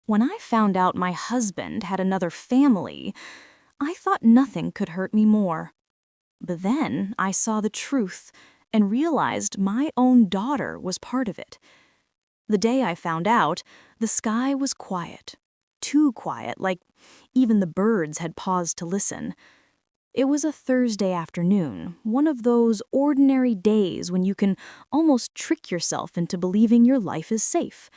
When I found out my husband had another family, I thought nothing could hurt me more. But then I saw the truth and realized my own daughter was part of it. The day I found out, the sky was quiet. Too quiet, like even the birds had paused to listen. It was a Thursday afternoon, one of those ordinary days when you can almost trick yourself into believing your life is safe.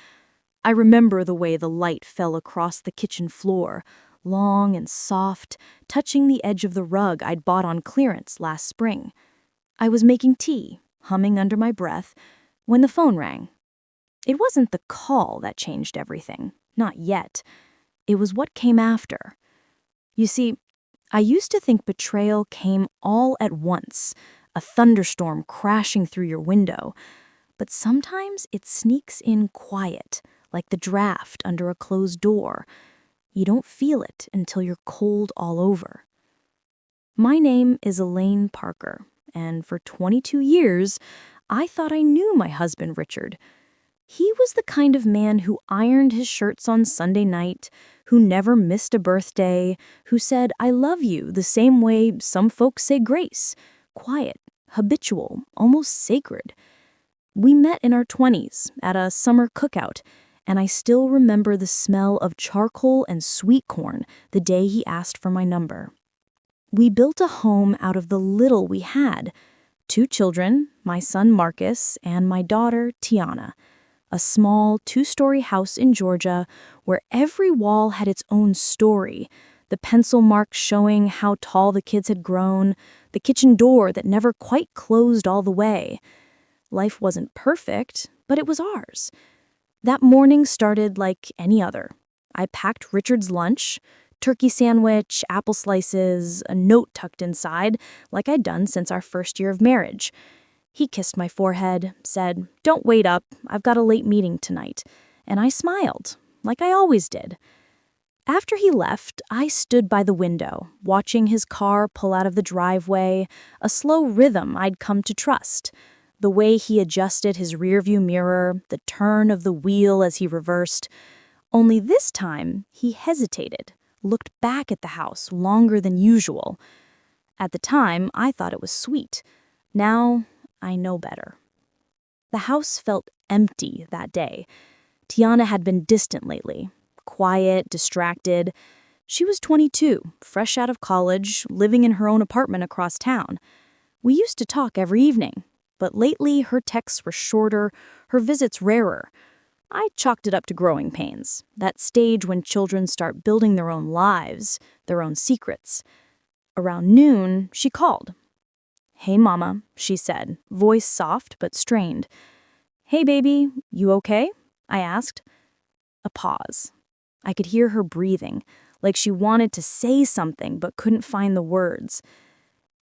I remember the way the light fell across the kitchen floor, long and soft, touching the edge of the rug I'd bought on clearance last spring. I was making tea, humming under my breath, when the phone rang. It wasn't the call that changed everything, not yet. It was what came after. You see, I used to think betrayal came all at once, a thunderstorm crashing through your window. But sometimes it sneaks in quiet, like the draft under a closed door. You don't feel it until you're cold all over. My name is Elaine Parker, and for 22 years, I thought I knew my husband Richard. He was the kind of man who ironed his shirts on Sunday night, who never missed a birthday, who said, "I love you," the same way some folks say grace. Quiet, habitual, almost sacred. We met in our 20s at a summer cookout, and I still remember the smell of charcoal and sweet corn the day he asked for my number. We built a home out of the little we had. 2 children, my son Marcus and my daughter Tiana. A small 2-story house in Georgia where every wall had its own story. The pencil marks showing how tall the kids had grown, the kitchen door that never quite closed all the way. Life wasn't perfect, but it was ours. That morning started like any other. I packed Richard's lunch, turkey sandwich, apple slices, a note tucked inside, like I'd done since our first year of marriage. He kissed my forehead, said, "Don't wait up, I've got a late meeting tonight." And I smiled, like I always did. After he left, I stood by the window, watching his car pull out of the driveway, a slow rhythm I'd come to trust. The way he adjusted his rearview mirror, the turn of the wheel as he reversed. Only this time, he hesitated, looked back at the house longer than usual. At the time, I thought it was sweet. Now, I know better. The house felt empty that day. Tiana had been distant lately, quiet, distracted. She was 22, fresh out of college, living in her own apartment across town. We used to talk every evening, but lately her texts were shorter, her visits rarer. I chalked it up to growing pains, that stage when children start building their own lives, their own secrets. Around noon, she called. "Hey, Mama," she said, voice soft but strained. "Hey, baby, you okay?" I asked. A pause. I could hear her breathing, like she wanted to say something but couldn't find the words.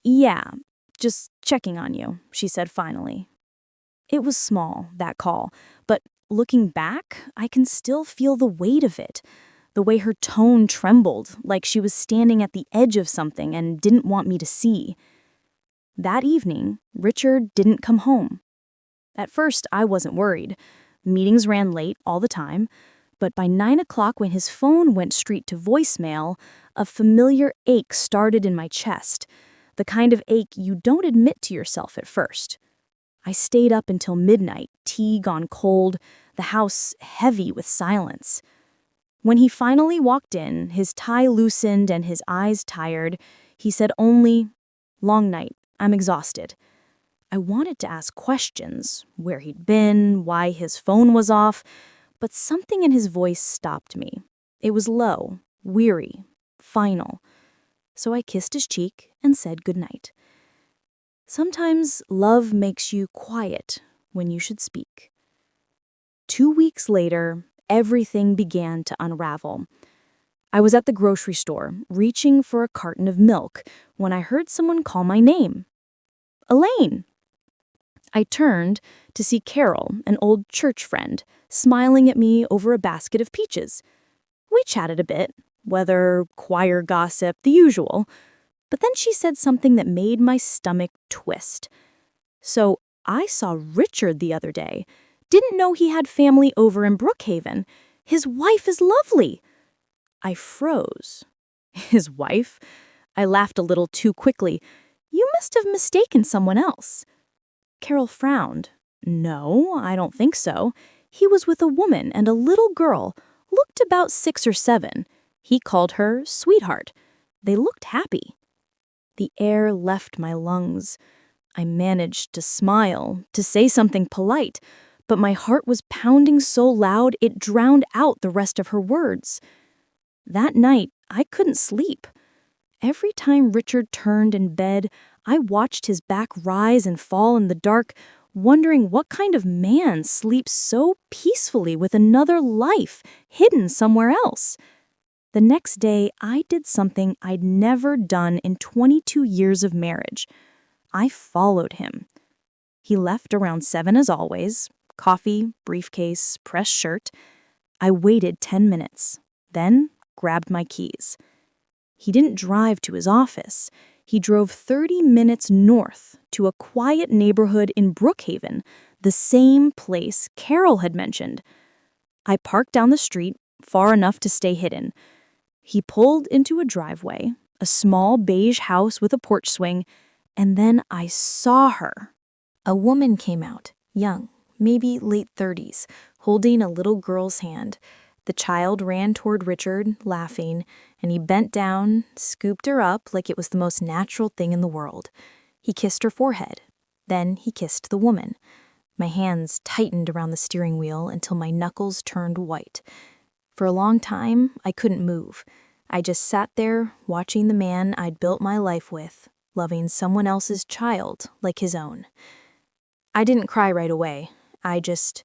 "Yeah, just checking on you," she said finally. It was small, that call, but looking back, I can still feel the weight of it. The way her tone trembled, like she was standing at the edge of something and didn't want me to see. That evening, Richard didn't come home. At first, I wasn't worried. Meetings ran late all the time, but by 9 o'clock when his phone went straight to voicemail, a familiar ache started in my chest, the kind of ache you don't admit to yourself at first. I stayed up until midnight, tea gone cold, the house heavy with silence. When he finally walked in, his tie loosened and his eyes tired, he said only, "Long night. I'm exhausted." I wanted to ask questions, where he'd been, why his phone was off, but something in his voice stopped me. It was low, weary, final. So I kissed his cheek and said goodnight. Sometimes love makes you quiet when you should speak. 2 weeks later, everything began to unravel. I was at the grocery store, reaching for a carton of milk, when I heard someone call my name. "Elaine!" I turned to see Carol, an old church friend, smiling at me over a basket of peaches. We chatted a bit, weather, choir gossip, the usual. But then she said something that made my stomach twist. "So I saw Richard the other day. Didn't know he had family over in Brookhaven. His wife is lovely. I froze. His wife? I laughed a little too quickly. You must have mistaken someone else. Carol frowned. No, I don't think so. He was with a woman and a little girl, looked about 6 or 7. He called her sweetheart. They looked happy. The air left my lungs. I managed to smile, to say something polite, but my heart was pounding so loud it drowned out the rest of her words. That night, I couldn't sleep. Every time Richard turned in bed, I watched his back rise and fall in the dark, wondering what kind of man sleeps so peacefully with another life hidden somewhere else. The next day, I did something I'd never done in 22 years of marriage. I followed him. He left around 7 as always. Coffee, briefcase, pressed shirt. I waited 10 minutes, then grabbed my keys. He didn't drive to his office. He drove 30 minutes north to a quiet neighborhood in Brookhaven, the same place Carol had mentioned. I parked down the street, far enough to stay hidden. He pulled into a driveway, a small beige house with a porch swing, and then I saw her. A woman came out, young, maybe late 30s, holding a little girl's hand. The child ran toward Richard, laughing, and he bent down, scooped her up like it was the most natural thing in the world. He kissed her forehead. Then he kissed the woman. My hands tightened around the steering wheel until my knuckles turned white. For a long time, I couldn't move. I just sat there, watching the man I'd built my life with, loving someone else's child like his own. I didn't cry right away. I just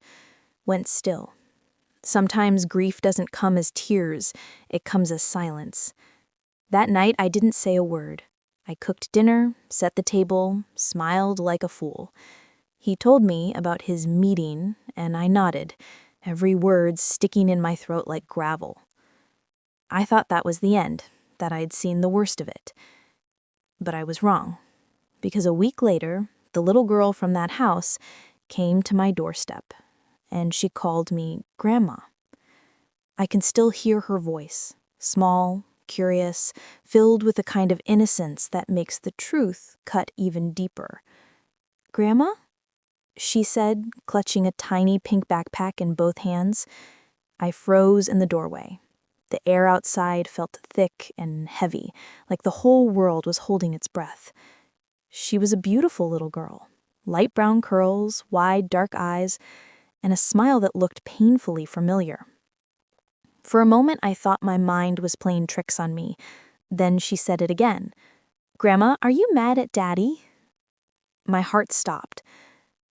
went still. Sometimes grief doesn't come as tears, it comes as silence. That night, I didn't say a word. I cooked dinner, set the table, smiled like a fool. He told me about his meeting, and I nodded, every word sticking in my throat like gravel. I thought that was the end, that I'd seen the worst of it. But I was wrong, because a week later, the little girl from that house came to my doorstep, and she called me Grandma. I can still hear her voice, small, curious, filled with a kind of innocence that makes the truth cut even deeper. Grandma? She said, clutching a tiny pink backpack in both hands. I froze in the doorway. The air outside felt thick and heavy, like the whole world was holding its breath. She was a beautiful little girl, light brown curls, wide dark eyes, and a smile that looked painfully familiar. For a moment, I thought my mind was playing tricks on me. Then she said it again. Grandma, are you mad at Daddy? My heart stopped.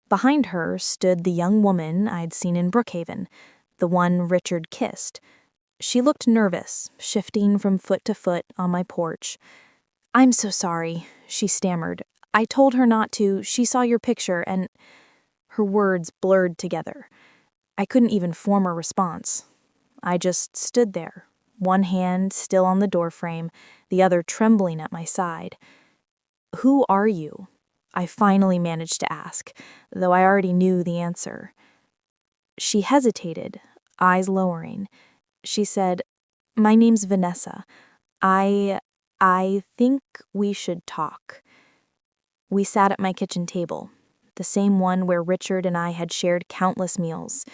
Behind her stood the young woman I'd seen in Brookhaven, the one Richard kissed. She looked nervous, shifting from foot to foot on my porch. I'm so sorry, she stammered. I told her not to. She saw your picture and... Her words blurred together. I couldn't even form a response. I just stood there, one hand still on the doorframe, the other trembling at my side. Who are you? I finally managed to ask, though I already knew the answer. She hesitated, eyes lowering. She said, My name's Vanessa. I think we should talk. We sat at my kitchen table, the same one where Richard and I had shared countless meals.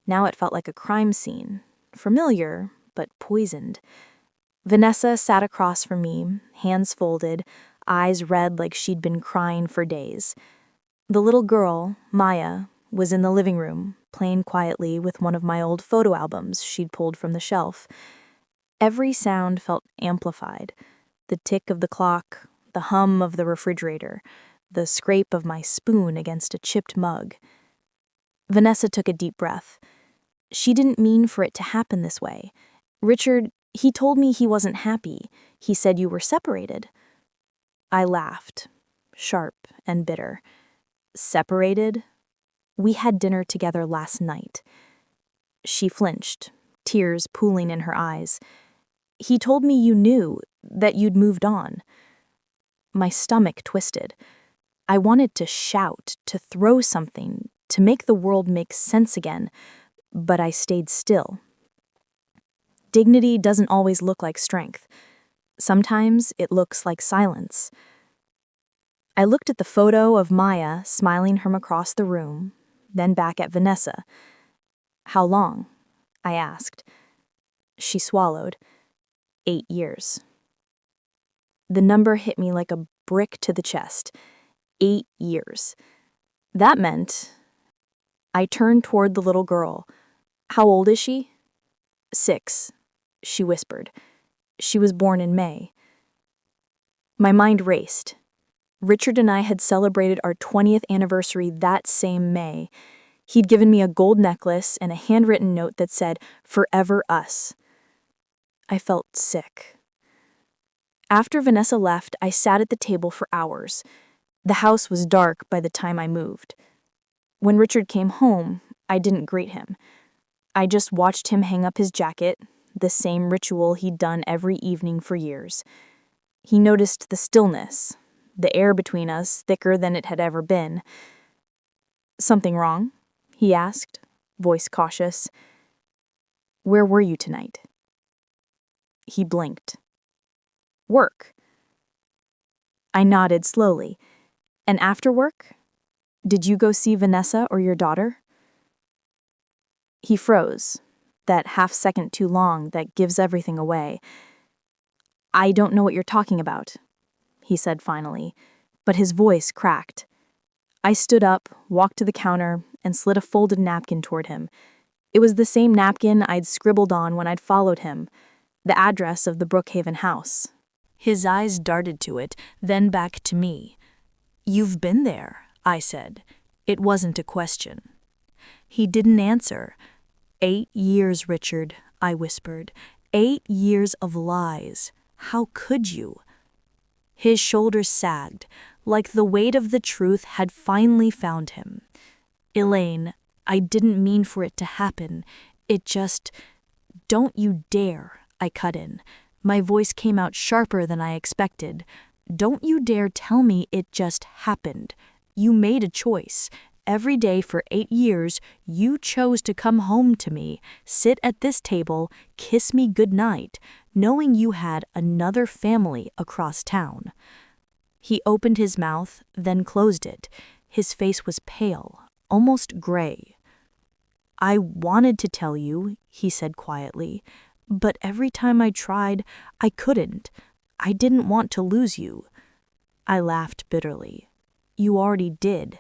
Now it felt like a crime scene, familiar, but poisoned. Vanessa sat across from me, hands folded, eyes red like she'd been crying for days. The little girl, Maya, was in the living room, playing quietly with one of my old photo albums she'd pulled from the shelf. Every sound felt amplified. The tick of the clock, the hum of the refrigerator, the scrape of my spoon against a chipped mug. Vanessa took a deep breath. She didn't mean for it to happen this way. Richard, he told me he wasn't happy. He said you were separated. I laughed, sharp and bitter. Separated? We had dinner together last night. She flinched, tears pooling in her eyes. He told me you knew, that you'd moved on. My stomach twisted. I wanted to shout, to throw something, to make the world make sense again, but I stayed still, dignity doesn't always look like strength. Sometimes it looks like silence. I looked at the photo of Maya smiling from across the room, then back at Vanessa. "How long?" I asked. She swallowed. 8 years. The number hit me like a brick to the chest. 8 years. That meant... I turned toward the little girl. "How old is she?" "6, she whispered. "She was born in May." My mind raced. Richard and I had celebrated our 20th anniversary that same May. He'd given me a gold necklace and a handwritten note that said, "Forever us." I felt sick. After Vanessa left, I sat at the table for hours. The house was dark by the time I moved. When Richard came home, I didn't greet him. I just watched him hang up his jacket, the same ritual he'd done every evening for years. He noticed the stillness, the air between us thicker than it had ever been. "Something wrong?" he asked, voice cautious. "Where were you tonight?" He blinked. "Work." I nodded slowly. "And after work? Did you go see Vanessa or your daughter?" He froze, that half second too long that gives everything away. "I don't know what you're talking about," he said finally, but his voice cracked. I stood up, walked to the counter, and slid a folded napkin toward him. It was the same napkin I'd scribbled on when I'd followed him, the address of the Brookhaven house. His eyes darted to it, then back to me. "You've been there," I said. It wasn't a question. He didn't answer. 8 years, Richard, I whispered. 8 years of lies. How could you? His shoulders sagged, like the weight of the truth had finally found him. "Elaine, I didn't mean for it to happen. It just... Don't you dare," I cut in. My voice came out sharper than I expected. "Don't you dare tell me it just happened. You made a choice. Every day for 8 years, you chose to come home to me, sit at this table, kiss me goodnight, knowing you had another family across town." He opened his mouth, then closed it. His face was pale, almost gray. "I wanted to tell you," he said quietly, "but every time I tried, I couldn't. I didn't want to lose you." I laughed bitterly. "You already did."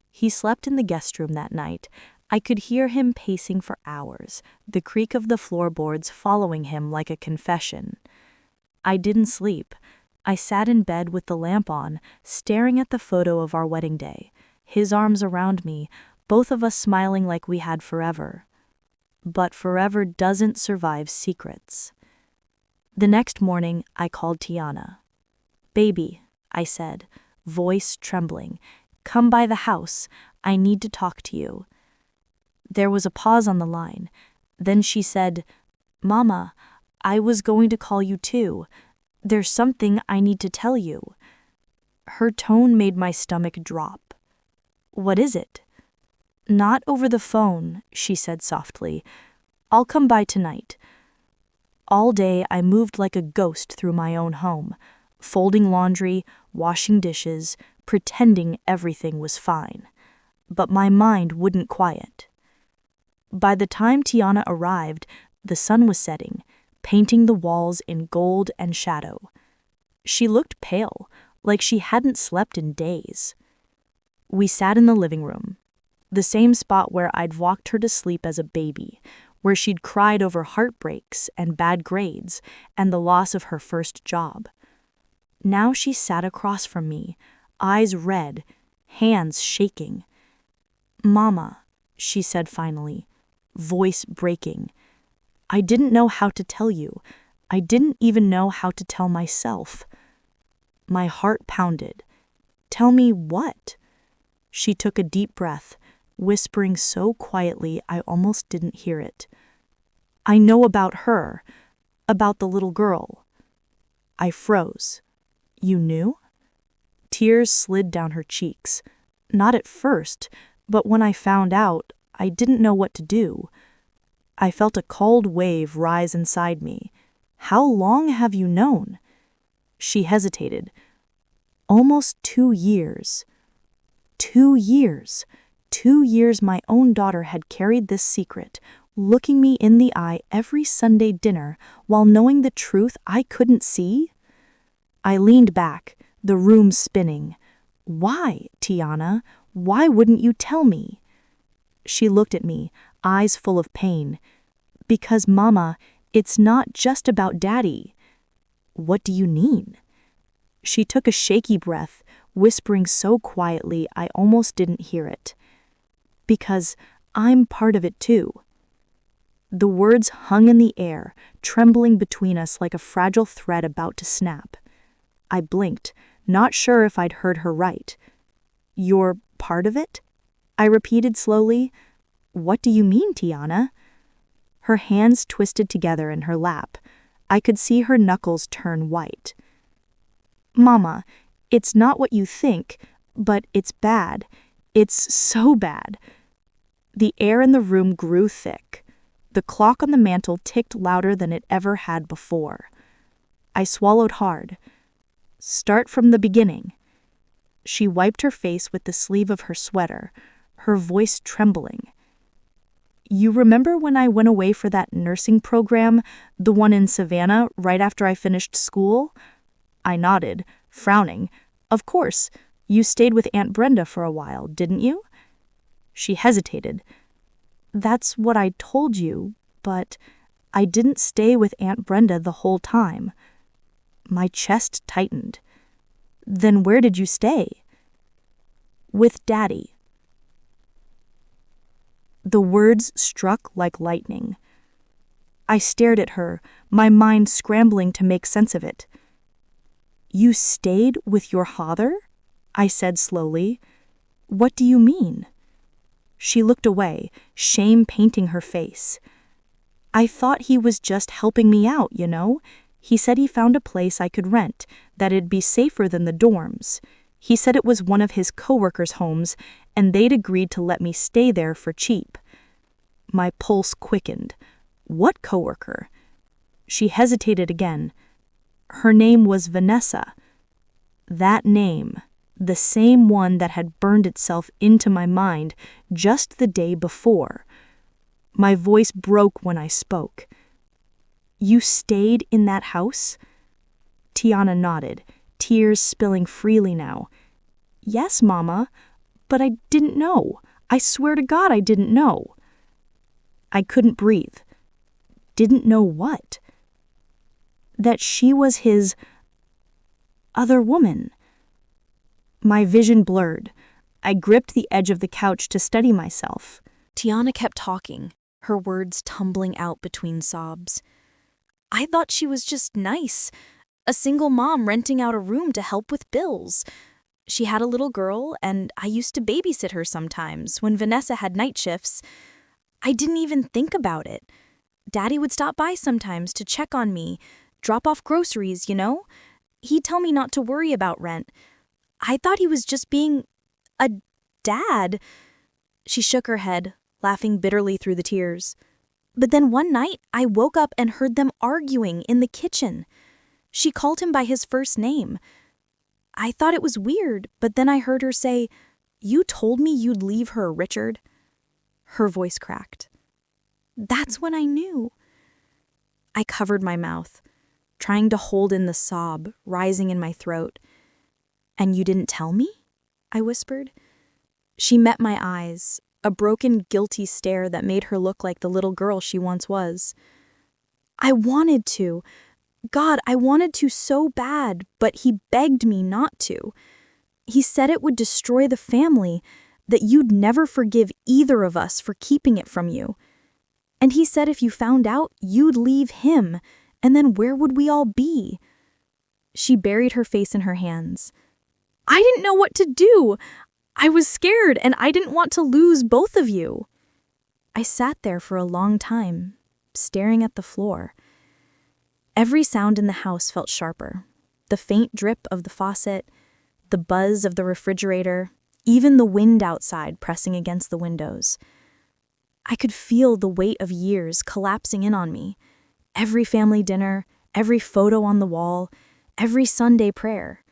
He slept in the guest room that night. I could hear him pacing for hours, the creak of the floorboards following him like a confession. I didn't sleep. I sat in bed with the lamp on, staring at the photo of our wedding day, his arms around me, both of us smiling like we had forever. But forever doesn't survive secrets. The next morning, I called Tiana. "Baby," I said, voice trembling, "come by the house. I need to talk to you." There was a pause on the line. Then she said, "Mama, I was going to call you too. There's something I need to tell you." Her tone made my stomach drop. "What is it?" "Not over the phone," she said softly. "I'll come by tonight." All day I moved like a ghost through my own home, folding laundry, washing dishes, pretending everything was fine. But my mind wouldn't quiet. By the time Tiana arrived, the sun was setting, painting the walls in gold and shadow. She looked pale, like she hadn't slept in days. We sat in the living room, the same spot where I'd walked her to sleep as a baby, where she'd cried over heartbreaks and bad grades and the loss of her first job. Now she sat across from me, eyes red, hands shaking. "Mama," she said finally, voice breaking. "I didn't know how to tell you. I didn't even know how to tell myself." My heart pounded. "Tell me what?" She took a deep breath, whispering so quietly I almost didn't hear it. "I know about her, about the little girl." I froze. "You knew?" Tears slid down her cheeks. "Not at first, but when I found out, I didn't know what to do." I felt a cold wave rise inside me. How long have you known? She hesitated. Almost 2 years. 2 years. 2 years my own daughter had carried this secret, looking me in the eye every Sunday dinner while knowing the truth I couldn't see? I leaned back, the room spinning. Why, Tiana? Why wouldn't you tell me? She looked at me, eyes full of pain. Because, Mama, it's not just about Daddy. What do you mean? She took a shaky breath, whispering so quietly I almost didn't hear it. Because I'm part of it too. The words hung in the air, trembling between us like a fragile thread about to snap. I blinked, not sure if I'd heard her right. You're part of it? I repeated slowly. What do you mean, Tiana? Her hands twisted together in her lap. I could see her knuckles turn white. Mama, it's not what you think, but it's bad. It's so bad. The air in the room grew thick. The clock on the mantel ticked louder than it ever had before. I swallowed hard. Start from the beginning. She wiped her face with the sleeve of her sweater, her voice trembling. You remember when I went away for that nursing program, the one in Savannah, right after I finished school? I nodded, frowning. Of course, you stayed with Aunt Brenda for a while, didn't you? She hesitated. That's what I told you, but I didn't stay with Aunt Brenda the whole time. My chest tightened. Then where did you stay? With Daddy. The words struck like lightning. I stared at her, my mind scrambling to make sense of it. You stayed with your father? I said slowly. What do you mean? She looked away, shame painting her face. I thought he was just helping me out, you know? He said he found a place I could rent, that it'd be safer than the dorms. He said it was one of his coworkers' homes, and they'd agreed to let me stay there for cheap. My pulse quickened. What coworker? She hesitated again. Her name was Vanessa. That name, the same one that had burned itself into my mind just the day before. My voice broke when I spoke. You stayed in that house? Tiana nodded, tears spilling freely now. Yes, Mama, but I didn't know. I swear to God I didn't know. I couldn't breathe. Didn't know what? That she was his other woman. My vision blurred. I gripped the edge of the couch to steady myself. Tiana kept talking, her words tumbling out between sobs. I thought she was just nice, a single mom renting out a room to help with bills. She had a little girl, and I used to babysit her sometimes when Vanessa had night shifts. I didn't even think about it. Daddy would stop by sometimes to check on me, drop off groceries, you know? He'd tell me not to worry about rent. I thought he was just being a dad. She shook her head, laughing bitterly through the tears. But then one night, I woke up and heard them arguing in the kitchen. She called him by his first name. I thought it was weird, but then I heard her say, "You told me you'd leave her, Richard." Her voice cracked. That's when I knew. I covered my mouth, trying to hold in the sob rising in my throat. And you didn't tell me? I whispered. She met my eyes, a broken, guilty stare that made her look like the little girl she once was. I wanted to. God, I wanted to so bad, but he begged me not to. He said it would destroy the family, that you'd never forgive either of us for keeping it from you. And he said if you found out, you'd leave him, and then where would we all be? She buried her face in her hands. I didn't know what to do. I was scared, and I didn't want to lose both of you. I sat there for a long time, staring at the floor. Every sound in the house felt sharper. The faint drip of the faucet, the buzz of the refrigerator, even the wind outside pressing against the windows. I could feel the weight of years collapsing in on me. Every family dinner, every photo on the wall, every Sunday prayer.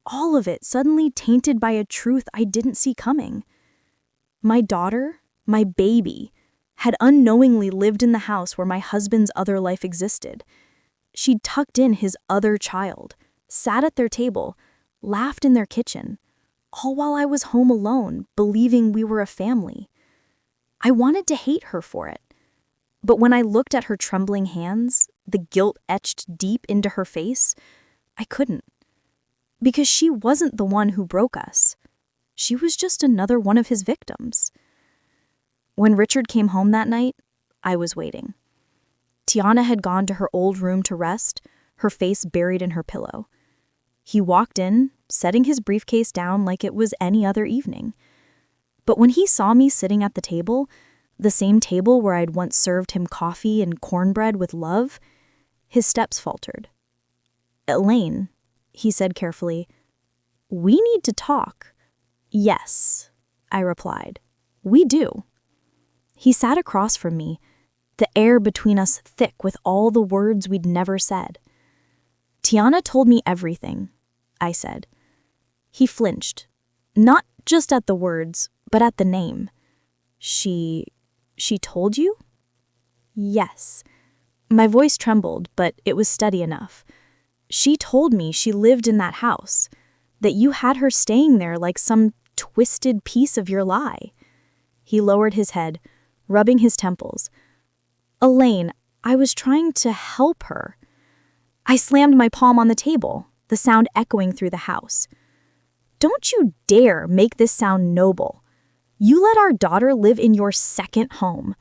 All of it suddenly tainted by a truth I didn't see coming. My daughter, my baby, had unknowingly lived in the house where my husband's other life existed. She'd tucked in his other child, sat at their table, laughed in their kitchen, all while I was home alone, believing we were a family. I wanted to hate her for it. But when I looked at her trembling hands, the guilt etched deep into her face, I couldn't. Because she wasn't the one who broke us. She was just another one of his victims. When Richard came home that night, I was waiting. Tiana had gone to her old room to rest, her face buried in her pillow. He walked in, setting his briefcase down like it was any other evening. But when he saw me sitting at the table, the same table where I'd once served him coffee and cornbread with love, his steps faltered. "Elaine," he said carefully, "we need to talk." "Yes," I replied, "we do." He sat across from me, the air between us thick with all the words we'd never said. "Tiana told me everything," I said. He flinched, not just at the words, but at the name. She told you?" "Yes." My voice trembled, but it was steady enough. "She told me she lived in that house, that you had her staying there like some twisted piece of your lie." He lowered his head, rubbing his temples. "Elaine, I was trying to help her." I slammed my palm on the table, the sound echoing through the house. "Don't you dare make this sound noble. You let our daughter live in your second home.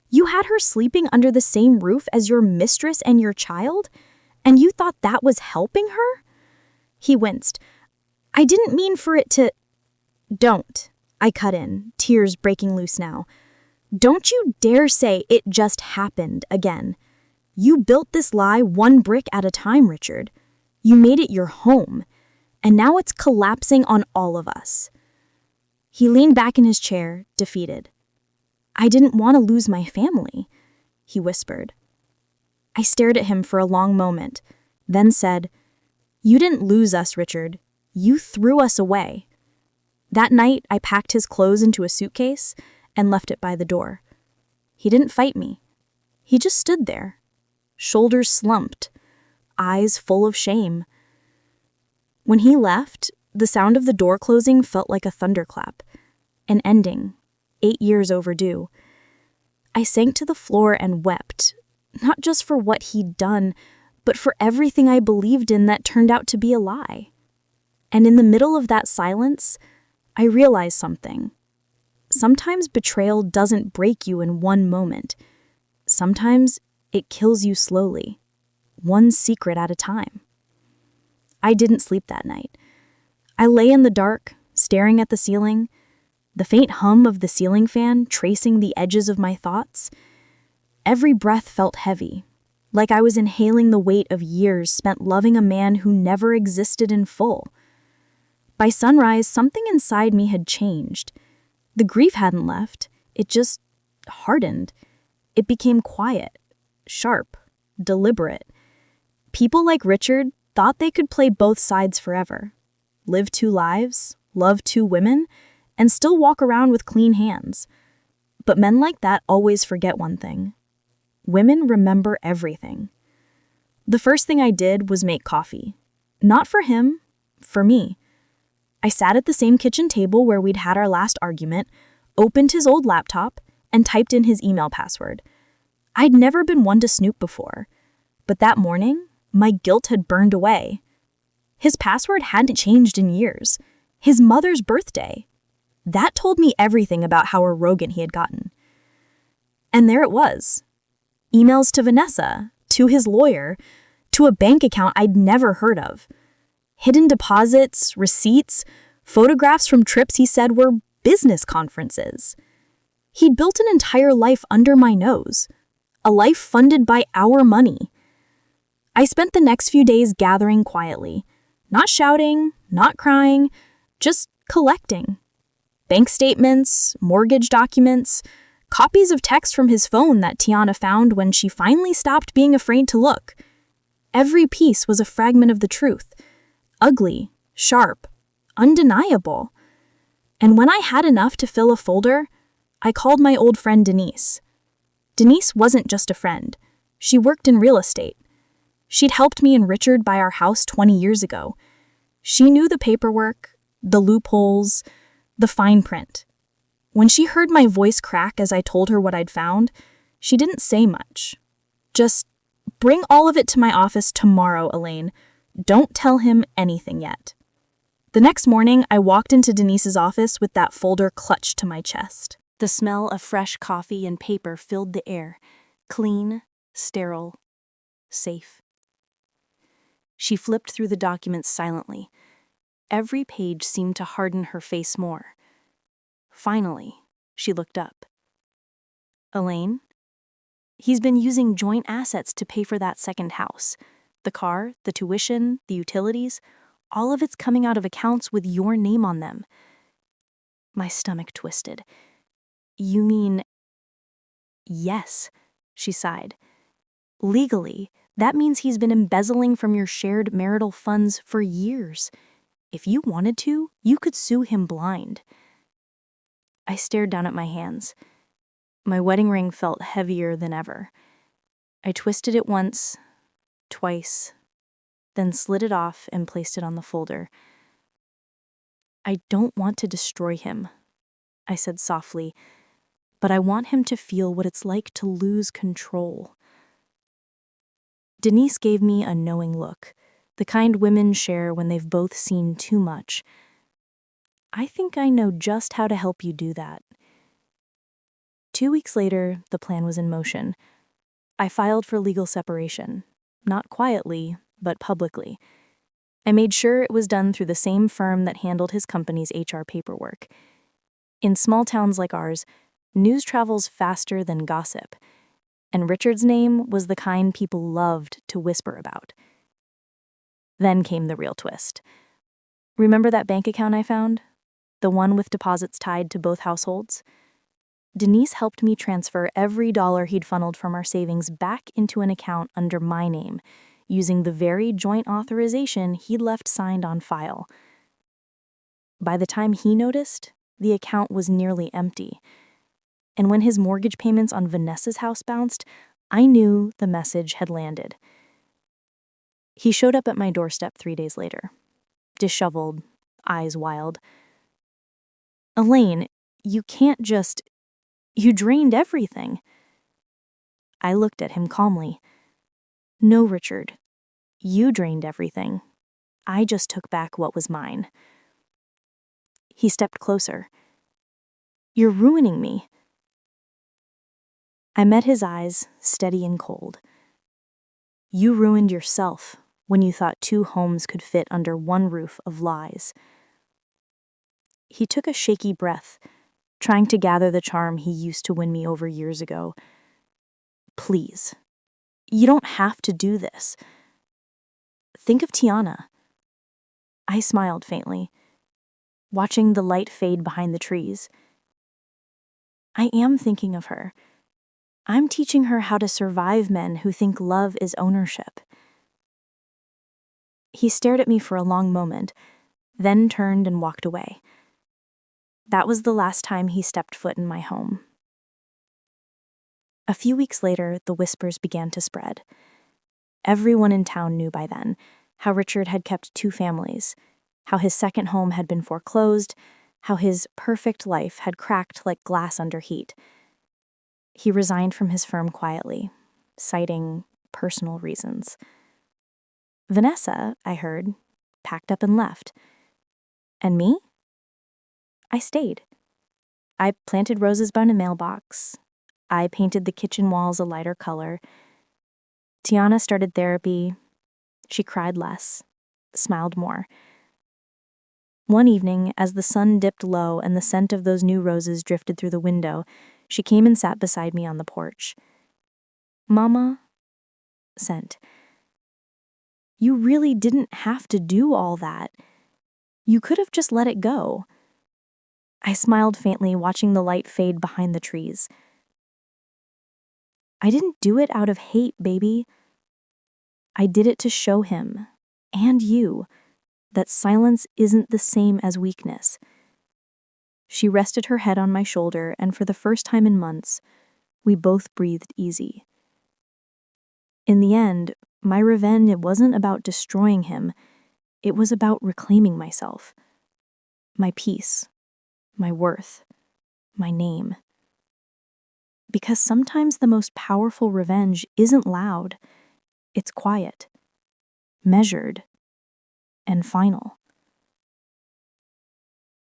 You had her sleeping under the same roof as your mistress and your child, and you thought that was helping her?" He winced. "I didn't mean for it to—" "Don't," I cut in, tears breaking loose now. "Don't you dare say it just happened again. You built this lie one brick at a time, Richard. You made it your home, and now it's collapsing on all of us." He leaned back in his chair, defeated. "I didn't want to lose my family," he whispered. I stared at him for a long moment, then said, "You didn't lose us, Richard. You threw us away." That night, I packed his clothes into a suitcase and left it by the door. He didn't fight me. He just stood there, shoulders slumped, eyes full of shame. When he left, the sound of the door closing felt like a thunderclap, an ending, 8 years overdue. I sank to the floor and wept, not just for what he'd done, but for everything I believed in that turned out to be a lie. And in the middle of that silence, I realized something. Sometimes betrayal doesn't break you in one moment. Sometimes it kills you slowly, one secret at a time. I didn't sleep that night. I lay in the dark, staring at the ceiling, the faint hum of the ceiling fan tracing the edges of my thoughts. Every breath felt heavy, like I was inhaling the weight of years spent loving a man who never existed in full. By sunrise, something inside me had changed. The grief hadn't left, it just hardened. It became quiet, sharp, deliberate. People like Richard thought they could play both sides forever, live 2 lives, love 2 women, and still walk around with clean hands. But men like that always forget one thing. Women remember everything. The first thing I did was make coffee. Not for him, for me. I sat at the same kitchen table where we'd had our last argument, opened his old laptop, and typed in his email password. I'd never been one to snoop before, but that morning, my guilt had burned away. His password hadn't changed in years. His mother's birthday. That told me everything about how arrogant he had gotten. And there it was. Emails to Vanessa, to his lawyer, to a bank account I'd never heard of. Hidden deposits, receipts, photographs from trips he said were business conferences. He'd built an entire life under my nose. A life funded by our money. I spent the next few days gathering quietly. Not shouting, not crying, just collecting. Bank statements, mortgage documents, copies of text from his phone that Tiana found when she finally stopped being afraid to look. Every piece was a fragment of the truth. Ugly, sharp, undeniable. And when I had enough to fill a folder, I called my old friend Denise. Denise wasn't just a friend. She worked in real estate. She'd helped me and Richard buy our house 20 years ago. She knew the paperwork, the loopholes, the fine print. When she heard my voice crack as I told her what I'd found, she didn't say much. Just, bring all of it to my office tomorrow, Elaine. Don't tell him anything yet. The next morning, I walked into Denise's office with that folder clutched to my chest. The smell of fresh coffee and paper filled the air, clean, sterile, safe. She flipped through the documents silently. Every page seemed to harden her face more. Finally, she looked up. Elaine? He's been using joint assets to pay for that second house. The car, the tuition, the utilities, all of it's coming out of accounts with your name on them. My stomach twisted. You mean... Yes, she sighed. Legally, that means he's been embezzling from your shared marital funds for years. If you wanted to, you could sue him blind. I stared down at my hands. My wedding ring felt heavier than ever. I twisted it once, twice, then slid it off and placed it on the folder. I don't want to destroy him, I said softly, but I want him to feel what it's like to lose control. Denise gave me a knowing look, the kind women share when they've both seen too much. I think I know just how to help you do that. 2 weeks later, the plan was in motion. I filed for legal separation, not quietly, but publicly. I made sure it was done through the same firm that handled his company's HR paperwork. In small towns like ours, news travels faster than gossip, and Richard's name was the kind people loved to whisper about. Then came the real twist. Remember that bank account I found? The one with deposits tied to both households? Denise helped me transfer every dollar he'd funneled from our savings back into an account under my name, using the very joint authorization he'd left signed on file. By the time he noticed, the account was nearly empty. And when his mortgage payments on Vanessa's house bounced, I knew the message had landed. He showed up at my doorstep 3 days later, disheveled, eyes wild. Elaine, you can't just... You drained everything. I looked at him calmly. No, Richard. You drained everything. I just took back what was mine. He stepped closer. You're ruining me. I met his eyes, steady and cold. You ruined yourself when you thought 2 homes could fit under one roof of lies. He took a shaky breath, trying to gather the charm he used to win me over years ago. Please, you don't have to do this. Think of Tiana. I smiled faintly, watching the light fade behind the trees. I am thinking of her. I'm teaching her how to survive men who think love is ownership. He stared at me for a long moment, then turned and walked away. That was the last time he stepped foot in my home. A few weeks later, the whispers began to spread. Everyone in town knew by then how Richard had kept 2 families, how his second home had been foreclosed, how his perfect life had cracked like glass under heat. He resigned from his firm quietly, citing personal reasons. Vanessa, I heard, packed up and left. And me? I stayed. I planted roses by a mailbox. I painted the kitchen walls a lighter color. Tiana started therapy. She cried less, smiled more. One evening, as the sun dipped low and the scent of those new roses drifted through the window, she came and sat beside me on the porch. Mama, scent. You really didn't have to do all that. You could have just let it go. I smiled faintly, watching the light fade behind the trees. I didn't do it out of hate, baby. I did it to show him, and you, that silence isn't the same as weakness. She rested her head on my shoulder, and for the first time in months, we both breathed easy. In the end, my revenge, it wasn't about destroying him, it was about reclaiming myself. My peace, my worth, my name. Because sometimes the most powerful revenge isn't loud, it's quiet, measured, and final.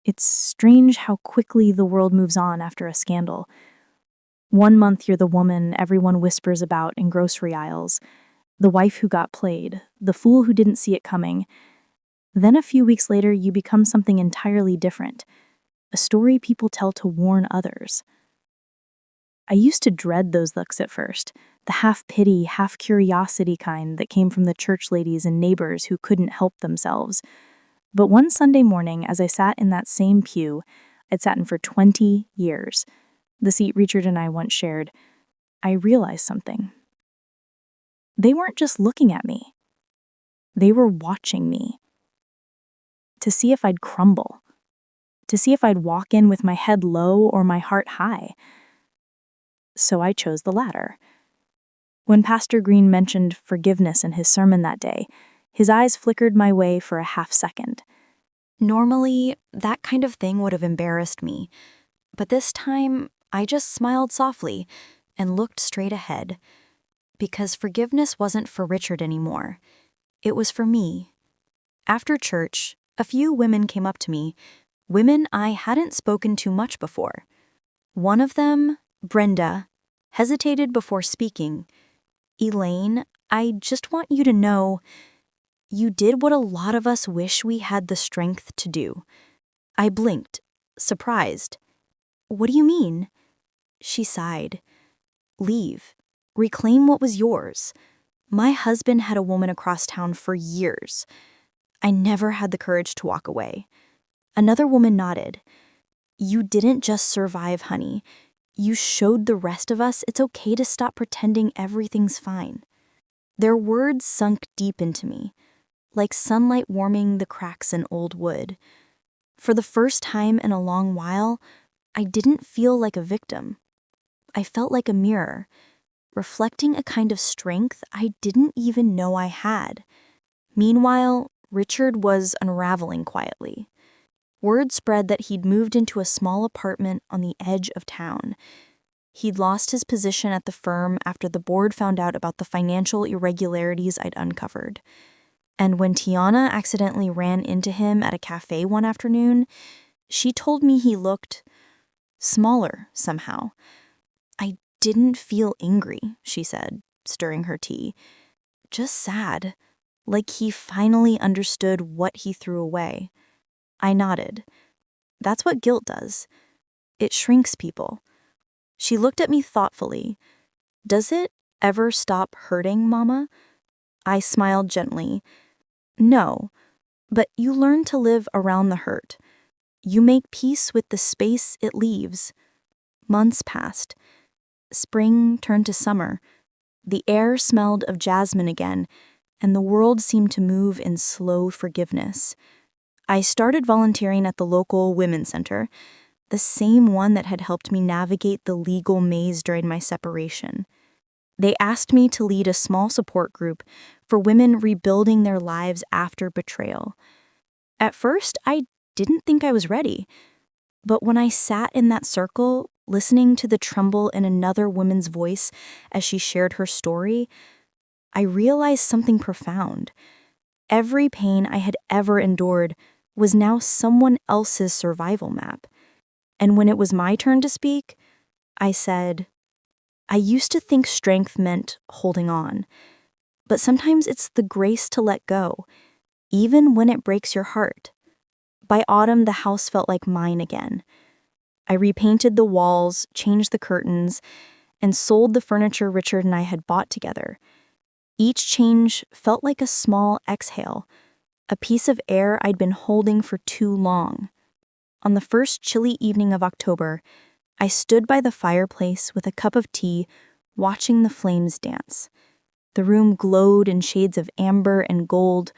It's strange how quickly the world moves on after a scandal. One month you're the woman everyone whispers about in grocery aisles, the wife who got played, the fool who didn't see it coming. Then a few weeks later you become something entirely different, a story people tell to warn others. I used to dread those looks at first, the half-pity, half-curiosity kind that came from the church ladies and neighbors who couldn't help themselves. But one Sunday morning, as I sat in that same pew I'd sat in for 20 years, the seat Richard and I once shared, I realized something. They weren't just looking at me. They were watching me. To see if I'd crumble. To see if I'd walk in with my head low or my heart high. So I chose the latter. When Pastor Green mentioned forgiveness in his sermon that day, his eyes flickered my way for a half second. Normally, that kind of thing would have embarrassed me, but this time I just smiled softly and looked straight ahead, because forgiveness wasn't for Richard anymore. It was for me. After church, a few women came up to me, women I hadn't spoken to much before. One of them, Brenda, hesitated before speaking. Elaine, I just want you to know, you did what a lot of us wish we had the strength to do. I blinked, surprised. What do you mean? She sighed. Leave. Reclaim what was yours. My husband had a woman across town for years. I never had the courage to walk away. Another woman nodded. You didn't just survive, honey. You showed the rest of us it's okay to stop pretending everything's fine. Their words sunk deep into me, like sunlight warming the cracks in old wood. For the first time in a long while, I didn't feel like a victim. I felt like a mirror, reflecting a kind of strength I didn't even know I had. Meanwhile, Richard was unraveling quietly. Word spread that he'd moved into a small apartment on the edge of town. He'd lost his position at the firm after the board found out about the financial irregularities I'd uncovered. And when Tiana accidentally ran into him at a cafe one afternoon, she told me he looked smaller somehow. I didn't feel angry, she said, stirring her tea. Just sad, like he finally understood what he threw away. I nodded. That's what guilt does. It shrinks people. She looked at me thoughtfully. Does it ever stop hurting, Mama? I smiled gently. No, but you learn to live around the hurt. You make peace with the space it leaves. Months passed. Spring turned to summer. The air smelled of jasmine again, and the world seemed to move in slow forgiveness. I started volunteering at the local women's center, the same one that had helped me navigate the legal maze during my separation. They asked me to lead a small support group for women rebuilding their lives after betrayal. At first, I didn't think I was ready, but when I sat in that circle, listening to the tremble in another woman's voice as she shared her story, I realized something profound. Every pain I had ever endured was now someone else's survival map. And when it was my turn to speak, I said, I used to think strength meant holding on, but sometimes it's the grace to let go, even when it breaks your heart. By autumn, the house felt like mine again. I repainted the walls, changed the curtains, and sold the furniture Richard and I had bought together. Each change felt like a small exhale, a piece of air I'd been holding for too long. On the first chilly evening of October, I stood by the fireplace with a cup of tea, watching the flames dance. The room glowed in shades of amber and gold,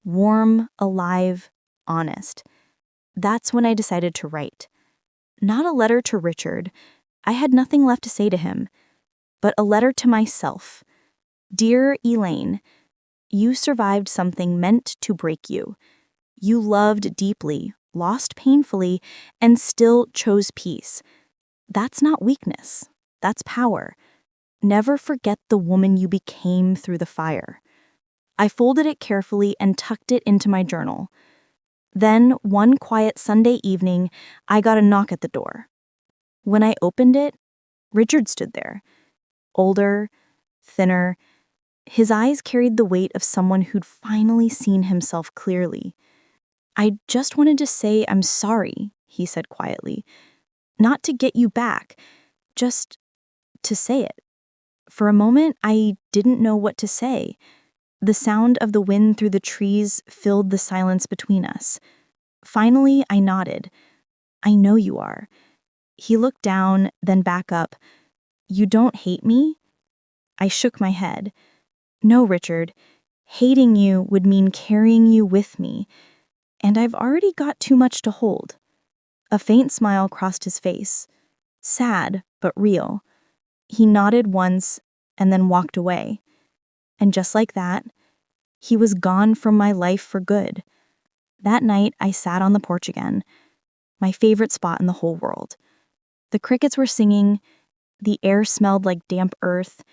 warm, alive, honest. That's when I decided to write. Not a letter to Richard. I had nothing left to say to him, but a letter to myself. Dear Elaine, you survived something meant to break you. You loved deeply, lost painfully, and still chose peace. That's not weakness. That's power. Never forget the woman you became through the fire. I folded it carefully and tucked it into my journal. Then, one quiet Sunday evening, I got a knock at the door. When I opened it, Richard stood there. Older, thinner. His eyes carried the weight of someone who'd finally seen himself clearly. I just wanted to say I'm sorry, he said quietly. Not to get you back, just to say it. For a moment, I didn't know what to say. The sound of the wind through the trees filled the silence between us. Finally, I nodded. I know you are. He looked down, then back up. You don't hate me? I shook my head. No, Richard. Hating you would mean carrying you with me. And I've already got too much to hold. A faint smile crossed his face. Sad, but real. He nodded once and then walked away. And just like that, he was gone from my life for good. That night, I sat on the porch again, my favorite spot in the whole world. The crickets were singing, the air smelled like damp earth,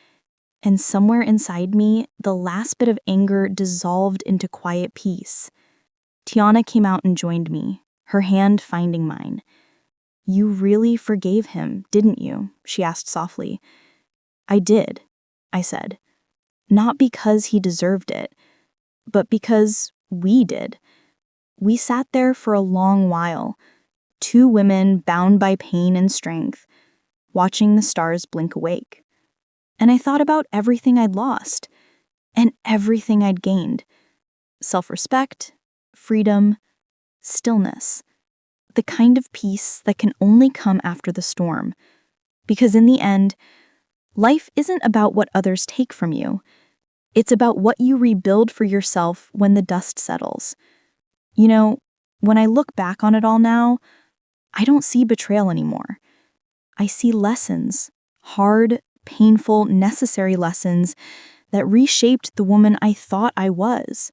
and somewhere inside me, the last bit of anger dissolved into quiet peace. Tiana came out and joined me, her hand finding mine. You really forgave him, didn't you? She asked softly. I did, I said. Not because he deserved it, but because we did. We sat there for a long while, two women bound by pain and strength, watching the stars blink awake. And I thought about everything I'd lost, and everything I'd gained. Self-respect, freedom, stillness. The kind of peace that can only come after the storm. Because in the end, life isn't about what others take from you. It's about what you rebuild for yourself when the dust settles. You know, when I look back on it all now, I don't see betrayal anymore. I see lessons, hard, painful, necessary lessons that reshaped the woman I thought I was.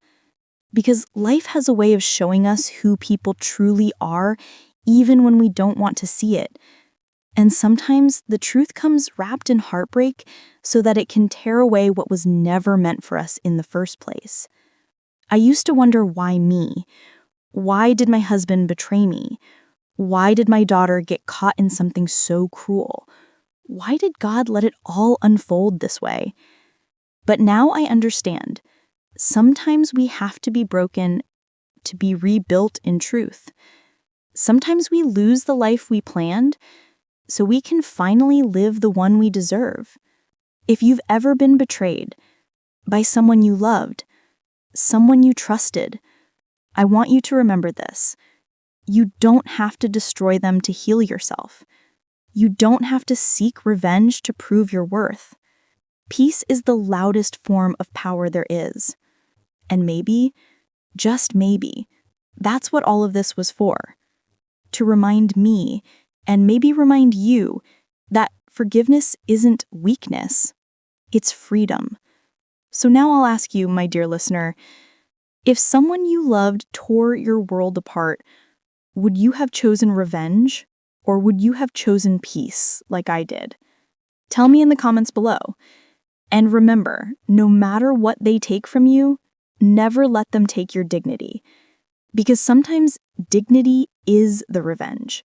Because life has a way of showing us who people truly are, even when we don't want to see it. And sometimes the truth comes wrapped in heartbreak so that it can tear away what was never meant for us in the first place. I used to wonder why me? Why did my husband betray me? Why did my daughter get caught in something so cruel? Why did God let it all unfold this way? But now I understand. Sometimes we have to be broken to be rebuilt in truth. Sometimes we lose the life we planned so we can finally live the one we deserve. If you've ever been betrayed by someone you loved, someone you trusted, I want you to remember this. You don't have to destroy them to heal yourself. You don't have to seek revenge to prove your worth. Peace is the loudest form of power there is. And maybe, just maybe, that's what all of this was for. To remind me, and maybe remind you, that forgiveness isn't weakness, it's freedom. So now I'll ask you, my dear listener, if someone you loved tore your world apart, would you have chosen revenge, or would you have chosen peace like I did? Tell me in the comments below. And remember, no matter what they take from you, never let them take your dignity. Because sometimes dignity is the revenge.